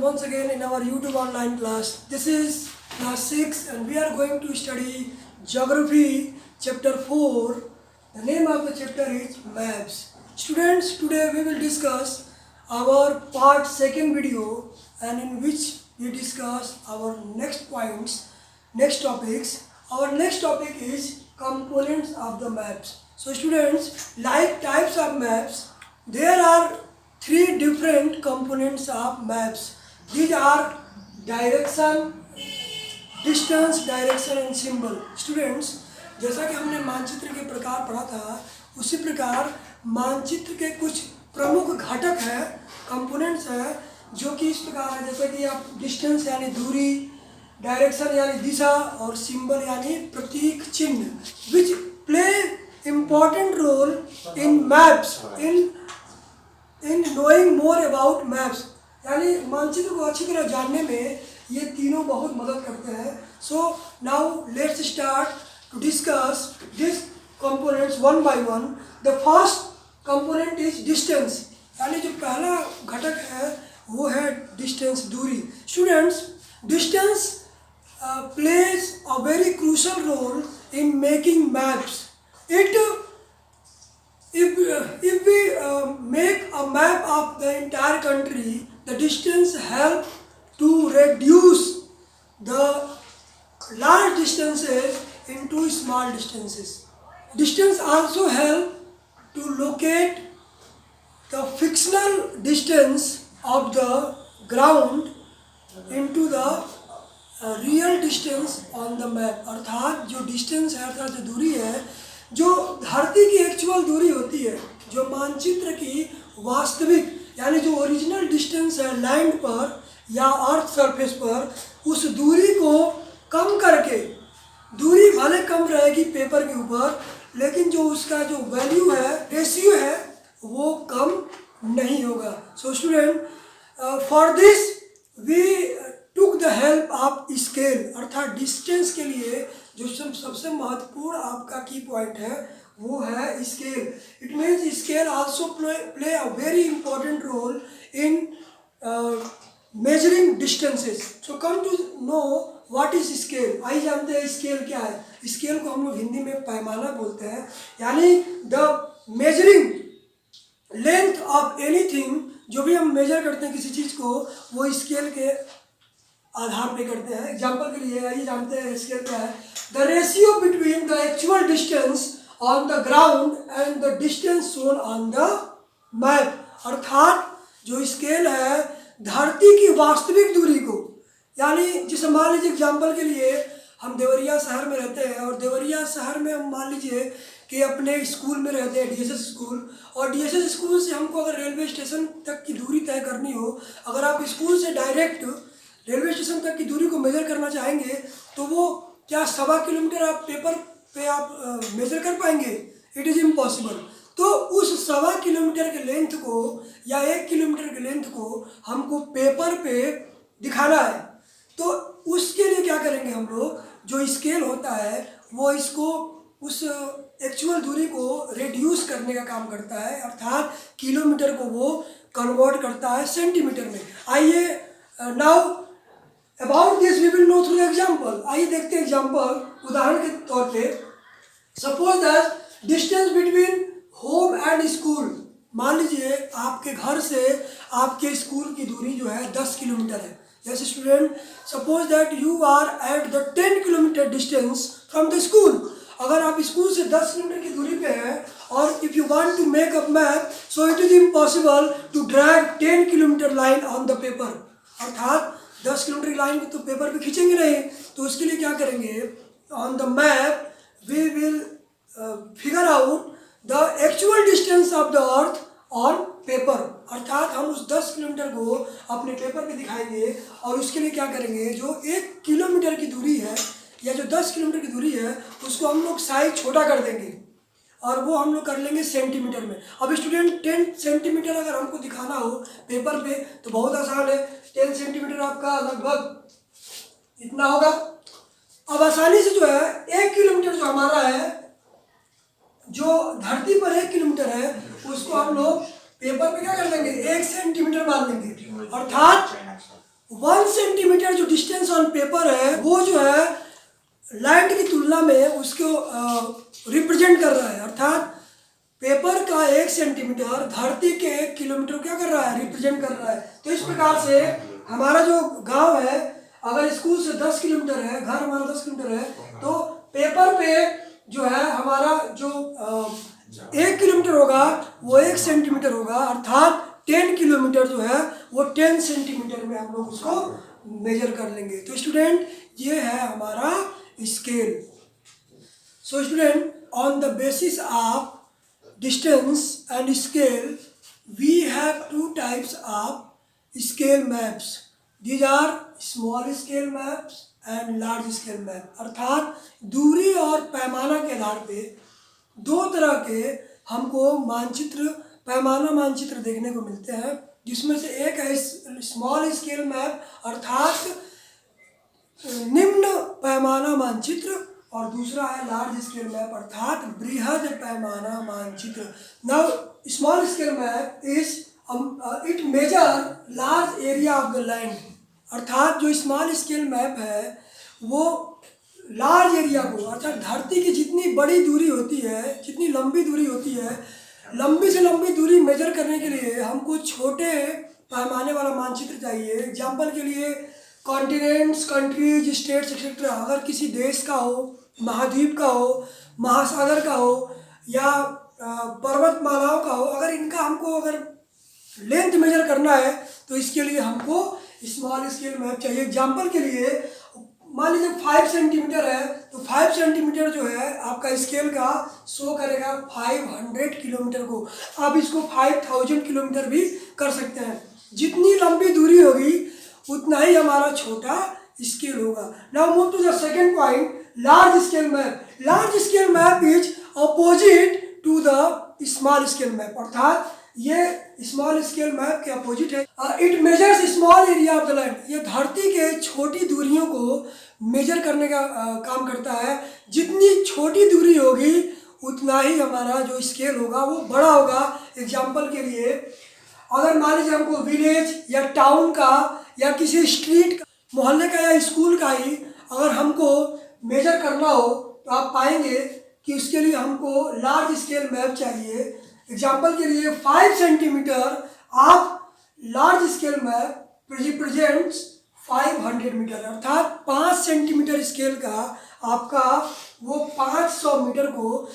once again in our YouTube online class. This is class 6 and we are going to study Geography chapter 4. The name of the chapter is Maps. Students, today we will discuss our part 2nd video and in which we discuss our next points, next topics. Our next topic is components of the maps. So students, like types of maps, there are 3 different components of maps. These are direction, distance, direction and symbol. Students, जैसा कि हमने मानचित्र के प्रकार पढ़ा था, उसी प्रकार मानचित्र के कुछ प्रमुख घटक हैं, कंपोनेंट्स हैं, जो कि इस प्रकार है, जैसे कि आप डिस्टेंस यानी दूरी, डायरेक्शन यानी दिशा और सिंबल यानी प्रतीक चिन्ह, which play important role in maps, in knowing more about maps, यानी मानचित्र को अच्छी तरह जानने में ये तीनों बहुत मदद करते हैं. So now let's start to discuss this components one by one. The first component is distance, यानी जो पहला घटक है वो है डिस्टेंस, दूरी. Students, distance plays a very crucial role in making maps. If we make a map of the entire country, the distance help to reduce the large distances into small distances. Distance also help to locate the fictional distance of the ground into the real distance on the map. अर्थात जो distance है, अर्थात जो दूरी है, जो धरती की एक्चुअल दूरी होती है, जो मानचित्र की वास्तविक यानी जो ओरिजिनल डिस्टेंस है लैंड पर या अर्थ सरफेस पर, उस दूरी को कम करके, दूरी भले कम रहेगी पेपर के ऊपर, लेकिन जो उसका जो वैल्यू है, रेशियो है, वो कम नहीं होगा. So student, for this we took the help of scale. अर्थात डिस्टेंस के लिए जो सबसे महत्वपूर्ण आपका की पॉइंट है वो है scale. It means scale also play a very important role in measuring distances. So come to know what is scale. आइए जानते हैं स्केल क्या है. स्केल को हम लोग हिंदी में पैमाना बोलते हैं, यानी the measuring length of anything. जो भी हम मेजर करते हैं किसी चीज़ को, वो स्केल के आधार पे करते हैं. एग्जाम्पल के लिए आइए जानते हैं स्केल क्या है. The ratio between the actual distance on the ground and the distance shown on the map. अर्थात जो स्केल है धरती की वास्तविक दूरी को, यानी जैसे मान लीजिए एग्जाम्पल के लिए हम देवरिया शहर में रहते हैं, और देवरिया शहर में हम मान लीजिए कि अपने स्कूल में रहते हैं, डीएसएस स्कूल, और डीएसएस स्कूल से हमको अगर रेलवे स्टेशन तक की दूरी तय करनी हो, अगर आप स्कूल से डायरेक्ट रेलवे स्टेशन तक की दूरी को मेजर करना चाहेंगे तो वो क्या 1.25 किलोमीटर आप पेपर पे आप मेजर कर पाएंगे? It is impossible. तो उस 1.25 किलोमीटर के लेंथ को या 1 किलोमीटर के लेंथ को हमको पेपर पे दिखाना है. तो उसके लिए क्या करेंगे हम लोग, जो स्केल होता है वो इसको उस एक्चुअल दूरी को रिड्यूस करने का काम करता है. अर्थात किलोमीटर को वो कन्वर्ट करता है सेंटीमीटर में. आइए now about this we will know through example. आइए देखते हैं एग्जाम्पल. उदाहरण के तौर पे suppose that distance between home and school. मान लीजिए आपके घर से आपके स्कूल की दूरी जो है 10 किलोमीटर है. जैसे student, suppose that you are at the 10 kilometre distance from the school. अगर आप स्कूल से 10 किलोमीटर की दूरी पे हैं और if you want to make a map, so it is impossible to drag 10 kilometre line on the paper. अर्थात 10 kilometre की लाइन तो पेपर पे खींचेंगे नहीं. तो उसके लिए क्या करेंगे, on the map we will figure out the actual distance of the earth on paper. अर्थात हम उस 10 किलोमीटर को अपने पेपर पे दिखाएंगे, और उसके लिए क्या करेंगे, जो 1 किलोमीटर की दूरी है या जो 10 किलोमीटर की दूरी है उसको हम लोग साइज छोटा कर देंगे, और वो हम लोग कर लेंगे सेंटीमीटर में. अब स्टूडेंट 10 सेंटीमीटर अगर हमको दिखाना हो पेपर पे तो बहुत आसान है. 10 सेंटीमीटर आपका लगभग इतना होगा. अब आसानी से जो है 1 किलोमीटर जो हमारा है, जो धरती पर 1 किलोमीटर है, उसको हम लोग पेपर पे क्या कर देंगे, 1 सेंटीमीटर मान लेंगे. अर्थात 1 सेंटीमीटर जो डिस्टेंस ऑन पेपर है वो जो है लैंड की तुलना में उसको रिप्रेजेंट कर रहा है, अर्थात पेपर का 1 सेंटीमीटर धरती के 1 किलोमीटर क्या कर रहा है, रिप्रेजेंट कर रहा है। तो इस प्रकार से हमारा जो गांव है, अगर स्कूल से 10 किलोमीटर है, घर हमारा 10 किलोमीटर है, तो पेपर पे जो है हमारा जो 1 किलोमीटर होगा वो 1 सेंटीमीटर होगा, अर्थात 10 किलोमीटर जो है वो 10 सेंटीमीटर में हम लोग उसको मेजर कर लेंगे। तो स्टूडेंट ये है हमारा scale. So student, on the basis of distance and scale, we have 2 types of scale maps. These are small scale maps and large scale map. अर्थात दूरी और पैमाना के आधार पे 2 तरह के हमको मानचित्र, पैमाना मानचित्र देखने को मिलते हैं, जिसमें से एक है स्मॉल स्केल मैप अर्थात निम्न पैमाना मानचित्र, और दूसरा है लार्ज स्केल मैप अर्थात बृहद पैमाना मानचित्र। Now small scale map is it measure large area of the land, अर्थात जो स्मॉल स्केल मैप है वो लार्ज एरिया को, अर्थात धरती की जितनी बड़ी दूरी होती है, जितनी लंबी दूरी होती है, लंबी से लंबी दूरी मेजर करने के लिए हमको छोटे पैमाने वाला मानचित्र चाहिए। एग्जाम्पल के लिए कॉन्टिनेंट्स, कंट्रीज, स्टेट्स एक्सेट्रा, अगर किसी देश का हो, महाद्वीप का हो, महासागर का हो या पर्वतमालाओं का हो, अगर इनका हमको अगर लेंथ मेजर करना है तो इसके लिए हमको स्मॉल स्केल मैप चाहिए। एग्जाम्पल के लिए मान लीजिए 5 सेंटीमीटर है, तो 5 सेंटीमीटर जो है आपका स्केल का शो करेगा 500 किलोमीटर को। आप इसको 5000 किलोमीटर भी कर सकते हैं। जितनी लंबी दूरी होगी उतना ही हमारा छोटा स्केल होगा। Now move to the second point, large scale map. Large scale map is opposite to the small scale map, अर्थात ये स्मॉल स्केल मैप के अपोजिट है। It measures small area of the land, ये धरती के छोटी दूरियों को मेजर करने का काम करता है। जितनी छोटी दूरी होगी उतना ही हमारा जो स्केल होगा वो बड़ा होगा। एग्जाम्पल के लिए अगर मान लीजिए हमको विलेज या टाउन का या किसी स्ट्रीट का, मोहल्ले का या स्कूल का ही अगर हमको मेजर करना हो तो आप पाएंगे कि उसके लिए हमको लार्ज स्केल मैप चाहिए। एग्जाम्पल के लिए 5 सेंटीमीटर आप large scale map represents 500 metre, अर्थात 5 सेंटीमीटर स्केल का आपका वो 500 मीटर को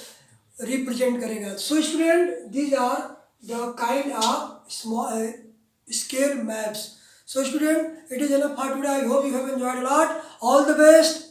रिप्रेजेंट करेगा। So student, these are the kind of small scale maps. So student, it is enough for today. I hope you have enjoyed a lot. All the best.